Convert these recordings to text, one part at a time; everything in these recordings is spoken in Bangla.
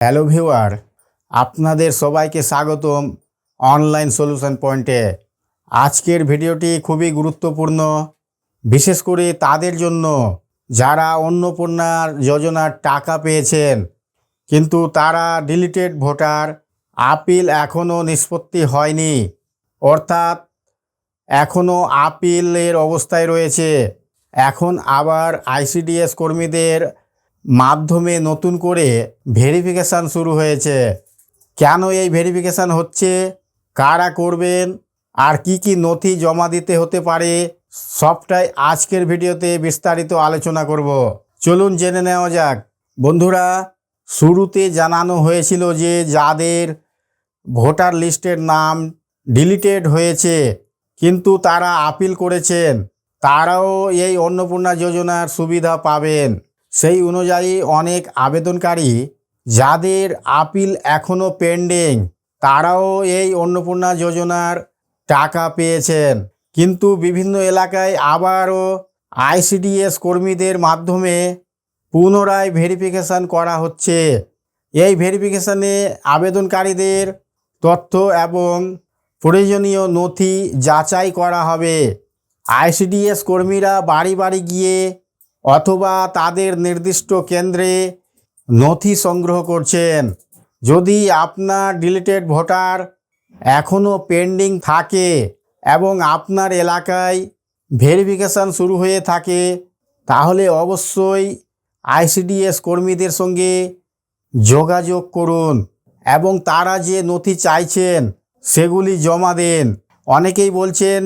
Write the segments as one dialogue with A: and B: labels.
A: হ্যালো ভিউয়ার, আপনাদের সবাইকে স্বাগতম অনলাইন সলিউশন পয়েন্টে। আজকের ভিডিওটি খুবই গুরুত্বপূর্ণ, বিশেষ করে তাদের জন্য যারা অন্নপূর্ণা যোজনার টাকা পেয়েছেন কিন্তু তারা ডিলিটেড ভোটার, আপিল এখনও নিষ্পত্তি হয়নি, অর্থাৎ এখনও আপিলের অবস্থায় রয়েছে। এখন আবার আইসিডিএস কর্মীদের মাধ্যমে নতুন করে ভেরিফিকেশান শুরু হয়েছে। কেন এই ভেরিফিকেশান হচ্ছে, কারা করবেন, আর কি কি নথি জমা দিতে হতে পারে, সবটাই আজকের ভিডিওতে বিস্তারিত আলোচনা করব। চলুন জেনে নেওয়া যাক। বন্ধুরা, শুরুতে জানানো হয়েছিল যে যাদের ভোটার লিস্টের নাম ডিলিটেড হয়েছে কিন্তু তারা আপিল করেছেন, তারাও এই অন্নপূর্ণা যোজনার সুবিধা পাবেন। সেই অনুযায়ী অনেক আবেদনকারী যাদের আপিল এখনও পেন্ডিং, তারাও এই অন্নপূর্ণা যোজনার টাকা পেয়েছেন। কিন্তু বিভিন্ন এলাকায় আবারও আইসিডিএস কর্মীদের মাধ্যমে পুনরায় ভেরিফিকেশান করা হচ্ছে। এই ভেরিফিকেশানে আবেদনকারীদের তথ্য এবং প্রয়োজনীয় নথি যাচাই করা হবে। আইসিডিএস কর্মীরা বাড়ি বাড়ি গিয়ে অথবা তাদের নির্দিষ্ট কেন্দ্রে নথি সংগ্রহ করছেন। যদি আপনার ডিলিটেড ভোটার এখনও পেন্ডিং থাকে এবং আপনার এলাকায় ভেরিফিকেশান শুরু হয়ে থাকে, তাহলে অবশ্যই আইসিডিএস কর্মীদের সঙ্গে যোগাযোগ করুন এবং তারা যে নথি চাইছেন সেগুলি জমা দেন। অনেকেই বলছেন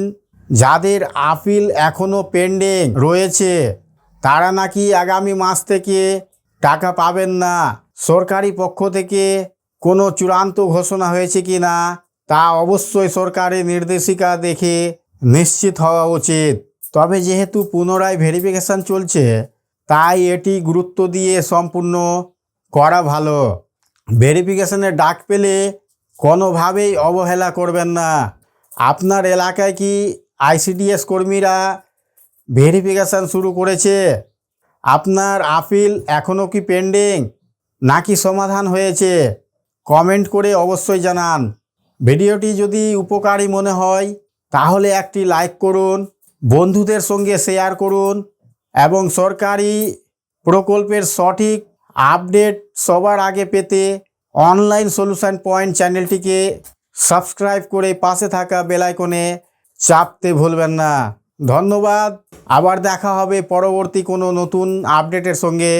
A: যাদের আপিল এখনও পেন্ডিং রয়েছে তারা নাকি আগামী মাস থেকে টাকা পাবেন না। সরকারি পক্ষ থেকে কোনো চূড়ান্ত ঘোষণা হয়েছে কি না তা অবশ্যই সরকারের নির্দেশিকা দেখে নিশ্চিত হওয়া উচিত। তবে যেহেতু পুনরায় ভেরিফিকেশান চলছে, তাই এটি গুরুত্ব দিয়ে সম্পূর্ণ করা ভালো। ভেরিফিকেশানের ডাক পেলে কোনোভাবেই অবহেলা করবেন না। আপনার এলাকায় কি আইসিডিএস কর্মীরা ভেরিফিকেশান শুরু করেছে? আপনার আপিল এখনও কি পেন্ডিং নাকি সমাধান হয়েছে? কমেন্ট করে অবশ্যই জানান। ভিডিওটি যদি উপকারী মনে হয় তাহলে একটি লাইক করুন, বন্ধুদের সঙ্গে শেয়ার করুন এবং সরকারি প্রকল্পের সঠিক আপডেট সবার আগে পেতে অনলাইন সলিউশন পয়েন্ট চ্যানেলটিকে সাবস্ক্রাইব করে পাশে থাকা বেল আইকনে চাপতে ভুলবেন না। ধন্যবাদ। আবার দেখা হবে পরবর্তী কোনো নতুন আপডেটের সঙ্গে।